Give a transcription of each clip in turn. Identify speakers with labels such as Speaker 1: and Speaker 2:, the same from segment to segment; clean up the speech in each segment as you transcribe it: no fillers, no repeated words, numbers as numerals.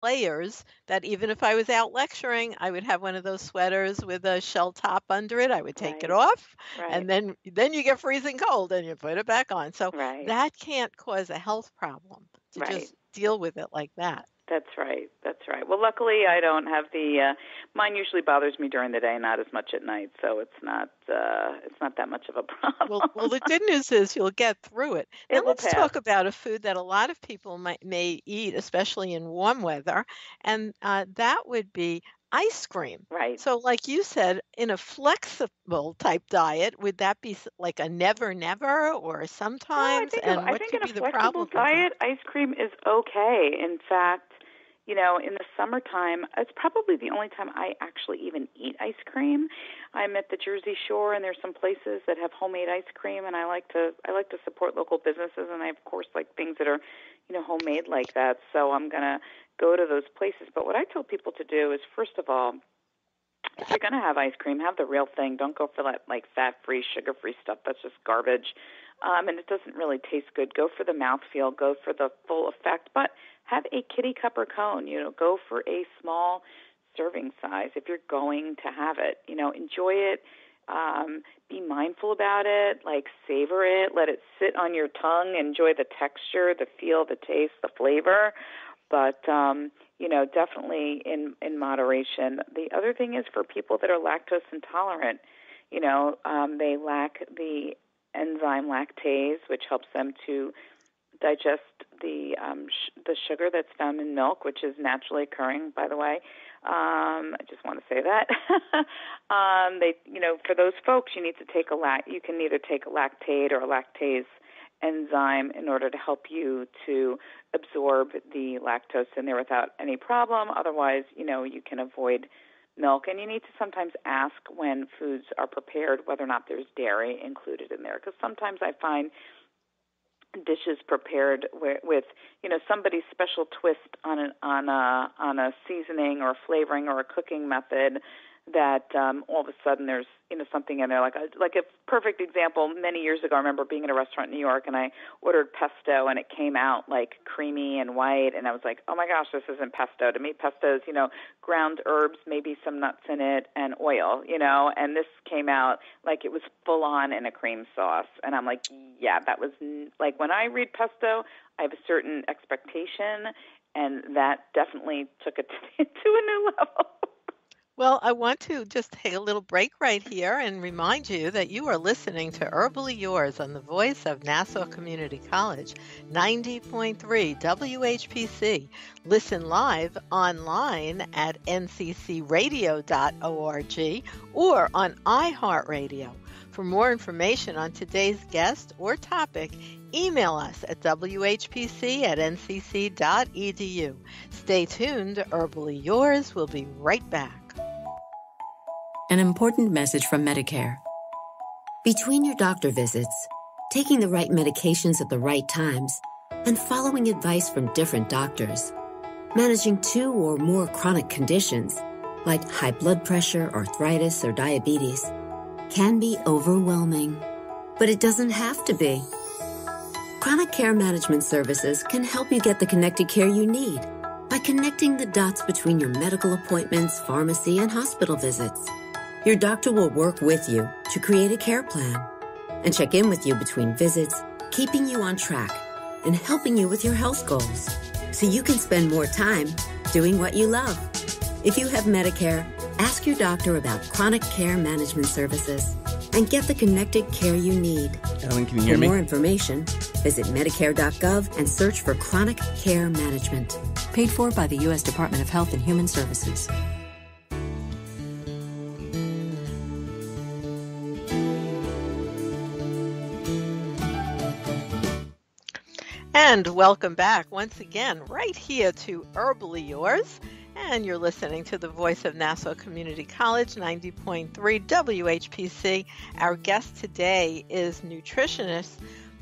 Speaker 1: layers that even if I was out lecturing, I would have one of those sweaters with a shell top under it. I would take it
Speaker 2: Right.
Speaker 1: off,
Speaker 2: Right.
Speaker 1: and then you get freezing cold and you put it back on. So
Speaker 2: Right.
Speaker 1: that can't cause a health problem to
Speaker 2: Right.
Speaker 1: just deal with it like that.
Speaker 2: That's right. That's right. Well, luckily I don't have the mine usually bothers me during the day, not as much at night, so it's not that much of a
Speaker 1: Well,
Speaker 2: problem.
Speaker 1: the good news is you'll get through it. Now
Speaker 2: It will
Speaker 1: let's
Speaker 2: pass.
Speaker 1: talk about a food that a lot of people may eat, especially in warm weather, and that would be ice cream.
Speaker 2: Right.
Speaker 1: So, like you said, in a flexible type diet, would that be like a never, never, or
Speaker 2: No,
Speaker 1: sometimes? And
Speaker 2: I
Speaker 1: what
Speaker 2: think
Speaker 1: could
Speaker 2: in
Speaker 1: be
Speaker 2: a
Speaker 1: the
Speaker 2: flexible
Speaker 1: problem with that?
Speaker 2: diet, ice cream is okay. In fact, in the summertime, it's probably the only time I actually even eat ice cream. I'm at the Jersey Shore, and there's some places that have homemade ice cream, and I like to support local businesses, and I of course like things that are, homemade like that. So I'm gonna go to those places. But what I tell people to do is, first of all, if you're going to have ice cream, have the real thing. Don't go for that like fat-free, sugar-free stuff. That's just garbage, and it doesn't really taste good. Go for the mouthfeel. Go for the full effect. But have a kitty cup or cone. Go for a small serving size if you're going to have it. Enjoy it. Be mindful about it. Like savor it. Let it sit on your tongue. Enjoy the texture, the feel, the taste, the flavor. But definitely in moderation. The other thing is for people that are lactose intolerant, they lack the enzyme lactase, which helps them to digest the sugar that's found in milk, which is naturally occurring, by the way. I just want to say that. For those folks, you need to take you can either take a lactate or a lactase enzyme in order to help you to absorb the lactose in there without any problem. Otherwise, you can avoid milk. And you need to sometimes ask when foods are prepared whether or not there's dairy included in there. Because sometimes I find dishes prepared with somebody's special twist on a seasoning or flavoring or a cooking method that all of a sudden there's something in there like a perfect example. Many years ago, I remember being in a restaurant in New York and I ordered pesto and it came out like creamy and white and I was like, oh my gosh, this isn't pesto. To me, pesto is ground herbs, maybe some nuts in it and oil, and this came out like it was full on in a cream sauce and I'm like, yeah, that was like when I read pesto, I have a certain expectation and that definitely took it to a new level.
Speaker 1: Well, I want to just take a little break right here and remind you that you are listening to Herbally Yours on the voice of Nassau Community College, 90.3 WHPC. Listen live online at nccradio.org or on iHeartRadio. For more information on today's guest or topic, email us at whpc@ncc.edu. Stay tuned. Herbally Yours will be right back.
Speaker 3: An important message from Medicare. Between your doctor visits, taking the right medications at the right times, and following advice from different doctors, managing 2 or more chronic conditions, like high blood pressure, arthritis, or diabetes, can be overwhelming. But it doesn't have to be. Chronic Care Management Services can help you get the connected care you need by connecting the dots between your medical appointments, pharmacy, and hospital visits. Your doctor will work with you to create a care plan and check in with you between visits, keeping you on track and helping you with your health goals so you can spend more time doing what you love. If you have Medicare, ask your doctor about Chronic Care Management Services and get the connected care you need.
Speaker 4: Ellen, can you hear me?
Speaker 3: For more information, visit Medicare.gov and search for Chronic Care Management. Paid for by the U.S. Department of Health and Human Services.
Speaker 1: And welcome back once again right here to Herbally Yours. And you're listening to the voice of Nassau Community College, 90.3 WHPC. Our guest today is nutritionist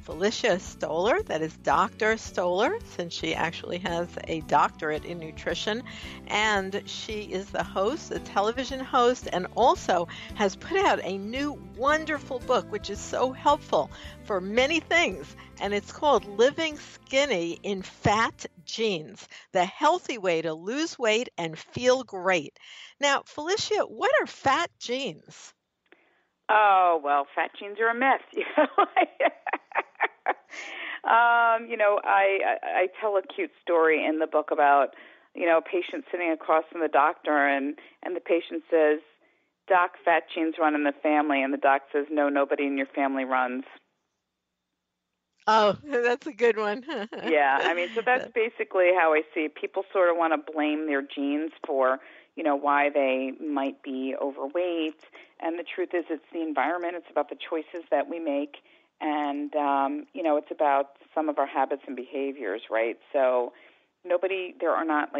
Speaker 1: Felicia Stoler, that is Dr. Stoler, since she actually has a doctorate in nutrition. And she is the host, a television host, and also has put out a new wonderful book, which is so helpful for many things. And it's called Living Skinny in Fat Genes, the healthy way to lose weight and feel great. Now, Felicia, what are fat genes?
Speaker 2: Oh, well, fat genes are a myth. I tell a cute story in the book about, a patient sitting across from the doctor, and the patient says, "Doc, fat genes run in the family," and the doc says, "No, nobody in your family runs."
Speaker 1: Oh, that's a good one.
Speaker 2: Yeah, so that's basically how I see it. People sort of want to blame their genes for, why they might be overweight. And the truth is, it's the environment. It's about the choices that we make. And, it's about some of our habits and behaviors, right? So there are not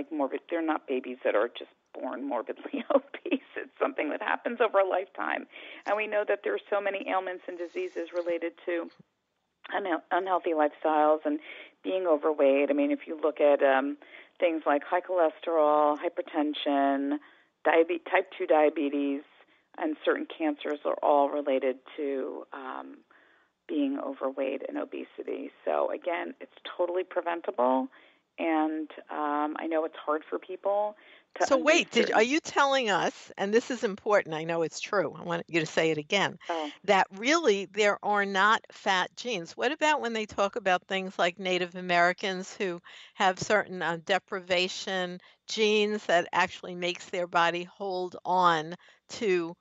Speaker 2: they're not babies that are just born morbidly obese. It's something that happens over a lifetime. And we know that there are so many ailments and diseases related to unhealthy lifestyles and being overweight. If you look at things like high cholesterol, hypertension, type 2 diabetes, and certain cancers are all related to being overweight and obesity. So, again, it's totally preventable, and I know it's hard for people to
Speaker 1: So wait, are you telling us, and this is important, I know it's true, I want you to say it again, that really there are not fat genes? What about when they talk about things like Native Americans who have certain deprivation genes that actually makes their body hold on to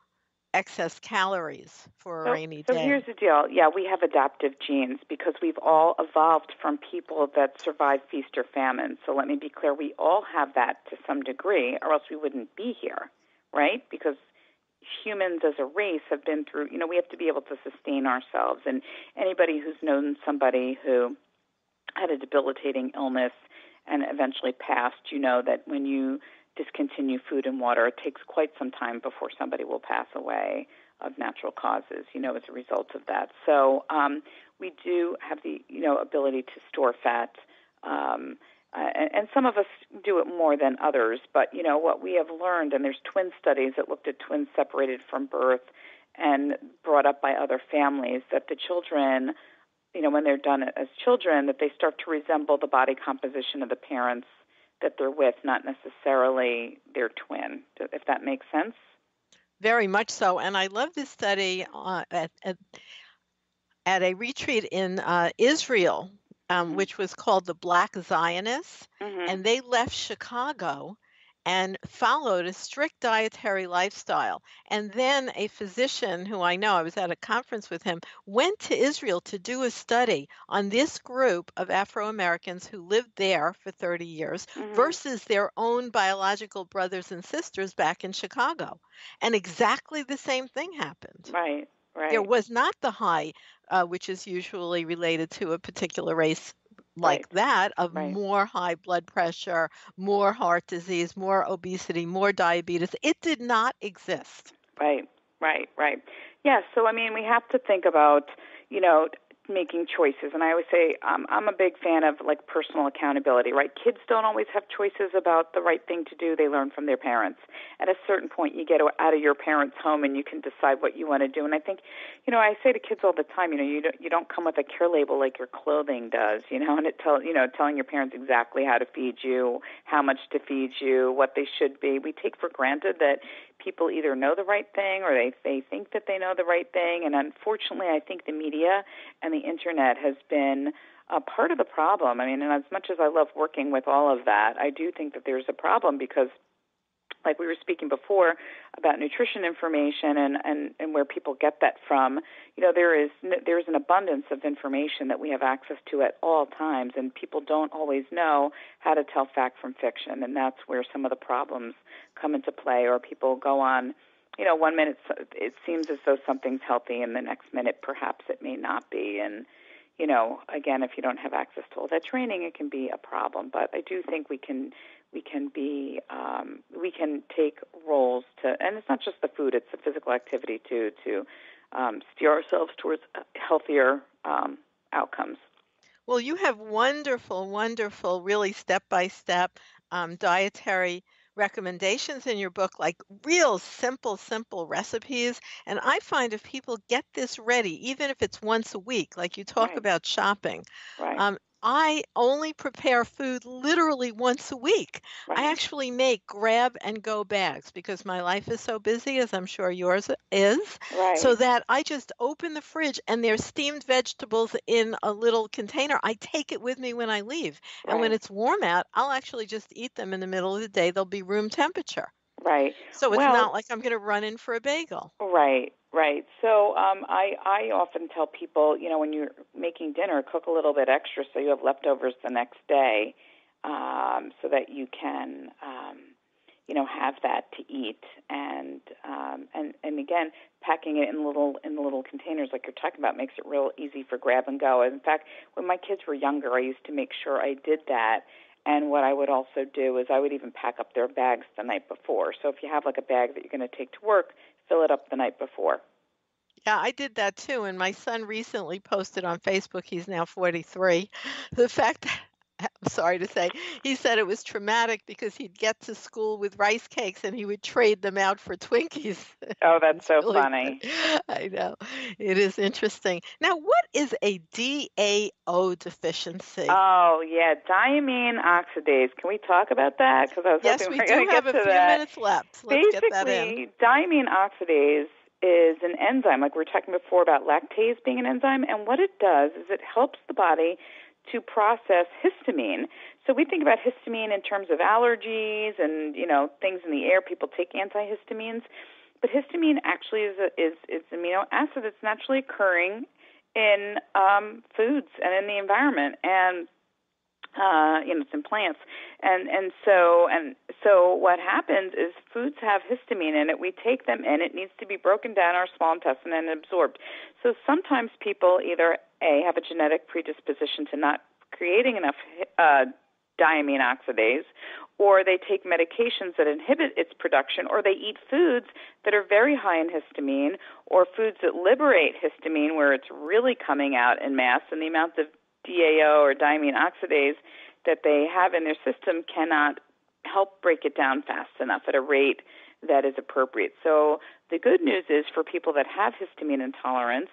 Speaker 1: excess calories for a rainy day?
Speaker 2: So here's the deal. Yeah, we have adaptive genes because we've all evolved from people that survived feast or famine. So let me be clear, we all have that to some degree, or else we wouldn't be here, right? Because humans as a race have been through, we have to be able to sustain ourselves. And anybody who's known somebody who had a debilitating illness and eventually passed, that when you discontinue food and water, it takes quite some time before somebody will pass away of natural causes, as a result of that. So we do have the, ability to store fat, and some of us do it more than others. But, what we have learned, and there's twin studies that looked at twins separated from birth and brought up by other families, that the children, when they're done as children, that they start to resemble the body composition of the parents that they're with, not necessarily their twin, if that makes sense.
Speaker 1: Very much so. And I love this study at a retreat in Israel, which was called the Black Zionists.
Speaker 2: Mm-hmm.
Speaker 1: And they left Chicago and followed a strict dietary lifestyle. And then a physician who I know, I was at a conference with him, went to Israel to do a study on this group of Afro-Americans who lived there for 30 years versus their own biological brothers and sisters back in Chicago. And exactly the same thing happened.
Speaker 2: Right.
Speaker 1: There was not the high, which is usually related to a particular race like that, of more high blood pressure, more heart disease, more obesity, more diabetes. It did not exist.
Speaker 2: Right. Yeah, so we have to think about, making choices. And I always say I'm a big fan of personal accountability, right? Kids don't always have choices about the right thing to do. They learn from their parents. At a certain point, you get out of your parents' home and you can decide what you want to do. And I think, I say to kids all the time, you don't come with a care label like your clothing does, and it telling your parents exactly how to feed you, how much to feed you, what they should be. We take for granted that people either know the right thing or they think that they know the right thing. And unfortunately, I think the media and the internet has been a part of the problem. And as much as I love working with all of that, I do think that there's a problem because, like we were speaking before about nutrition information and where people get that from, there's an abundance of information that we have access to at all times, and people don't always know how to tell fact from fiction, and that's where some of the problems come into play. Or people go on, 1 minute it seems as though something's healthy, and the next minute perhaps it may not be. And again, if you don't have access to all that training, it can be a problem. But I do think we can take roles to, and it's not just the food; it's the physical activity too, to steer ourselves towards healthier outcomes.
Speaker 1: Well, you have wonderful, wonderful, really step-by-step dietary recommendations in your book, like real simple recipes. And I find if people get this ready, even if it's once a week, like you talk
Speaker 2: Right,
Speaker 1: about shopping,
Speaker 2: right,
Speaker 1: I only prepare food literally once a week. I
Speaker 2: right,
Speaker 1: actually make grab and go bags because my life is so busy, as I'm sure yours is, so
Speaker 2: right,
Speaker 1: that I just open the fridge and there's steamed vegetables in a little container. I take it with me when I leave. And when
Speaker 2: right,
Speaker 1: it's warm out, I'll actually just eat them in the middle of the day. They'll be room temperature.
Speaker 2: right.
Speaker 1: So it's
Speaker 2: Well,
Speaker 1: not like I'm going to run in for a bagel.
Speaker 2: right, right. So I often tell people, when you're making dinner, cook a little bit extra so you have leftovers the next day, so that you can, have that to eat. And again, packing it in the little containers like you're talking about makes it real easy for grab and go. In fact, when my kids were younger, I used to make sure I did that. And what I would also do is I would even pack up their bags the night before. So if you have like a bag that you're going to take to work, fill it up the night before.
Speaker 1: Yeah, I did that too. And my son recently posted on Facebook, he's now 43, the fact that, I'm sorry to say, he said it was traumatic because he'd get to school with rice cakes and he would trade them out for Twinkies.
Speaker 2: Oh, that's
Speaker 1: It's
Speaker 2: so
Speaker 1: really
Speaker 2: funny.
Speaker 1: funny. I know. It is interesting. Now, what is a DAO deficiency?
Speaker 2: Oh, yeah, diamine oxidase. Can we talk about that? Because I was hoping
Speaker 1: Yes,
Speaker 2: we
Speaker 1: we
Speaker 2: were going
Speaker 1: do
Speaker 2: to
Speaker 1: have
Speaker 2: get
Speaker 1: a
Speaker 2: to
Speaker 1: few
Speaker 2: that.
Speaker 1: minutes left. Let's get that in.
Speaker 2: Basically, diamine oxidase is an enzyme, like we were talking before about lactase being an enzyme, and what it does is it helps the body to process histamine. So we think about histamine in terms of allergies and, things in the air. People take antihistamines, but histamine actually is amino acid that's naturally occurring in foods and in the environment, and it's in plants, and so what happens is foods have histamine in it. We take them in; it needs to be broken down our small intestine and absorbed. So sometimes people either have a genetic predisposition to not creating enough diamine oxidase, or they take medications that inhibit its production, or they eat foods that are very high in histamine, or foods that liberate histamine where it's really coming out in mass, and the amount of DAO or diamine oxidase that they have in their system cannot help break it down fast enough at a rate that is appropriate. So the good news is for people that have histamine intolerance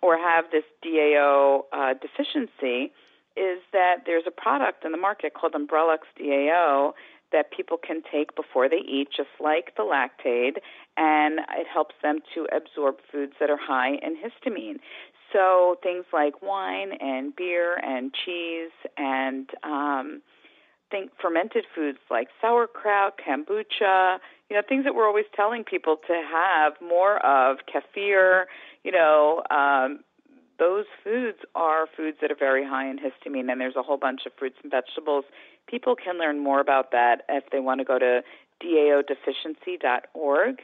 Speaker 2: or have this DAO deficiency is that there's a product in the market called Umbrellux DAO that people can take before they eat, just like the Lactaid, and it helps them to absorb foods that are high in histamine. So things like wine and beer and cheese and think fermented foods like sauerkraut, kombucha, things that we're always telling people to have more of, kefir, those foods are foods that are very high in histamine, and there's a whole bunch of fruits and vegetables. People can learn more about that if they want to go to daodeficiency.org.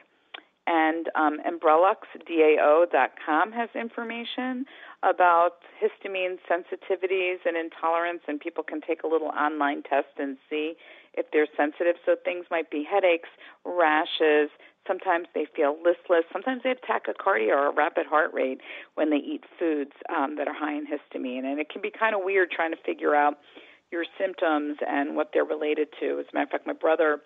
Speaker 2: And umbreluxdao.com has information about histamine sensitivities and intolerance, and people can take a little online test and see if they're sensitive. So things might be headaches, rashes. Sometimes they feel listless. Sometimes they have tachycardia or a rapid heart rate when they eat foods that are high in histamine. And it can be kind of weird trying to figure out your symptoms and what they're related to. As a matter of fact, my brother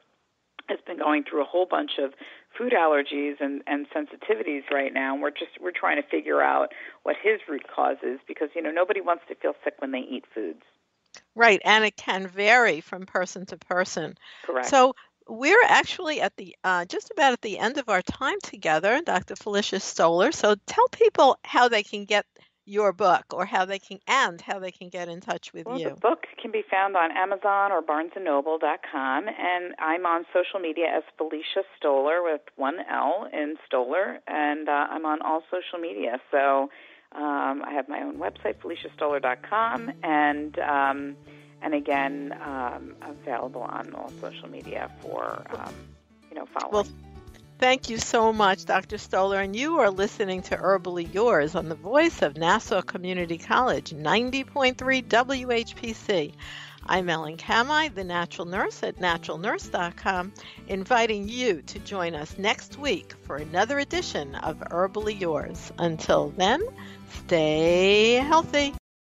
Speaker 2: has been going through a whole bunch of food allergies and sensitivities right now, and we're trying to figure out what his root cause is, because nobody wants to feel sick when they eat foods.
Speaker 1: Right, and it can vary from person to person.
Speaker 2: Correct.
Speaker 1: So we're actually at the just about at the end of our time together, Dr. Felicia Stoler. So tell people how they can get your book, or how they can get in touch with
Speaker 2: Well,
Speaker 1: you.
Speaker 2: the book can be found on Amazon or BarnesandNoble.com, and I'm on social media as Felicia Stoler with one L in Stoler, and I'm on all social media. So I have my own website, FeliciaStoler.com, and again, available on all social media for following.
Speaker 1: Well, thank you so much, Dr. Stoler, and you are listening to Herbally Yours on the voice of Nassau Community College, 90.3 WHPC. I'm Ellen Kamai, the Natural Nurse at naturalnurse.com, inviting you to join us next week for another edition of Herbally Yours. Until then, stay healthy.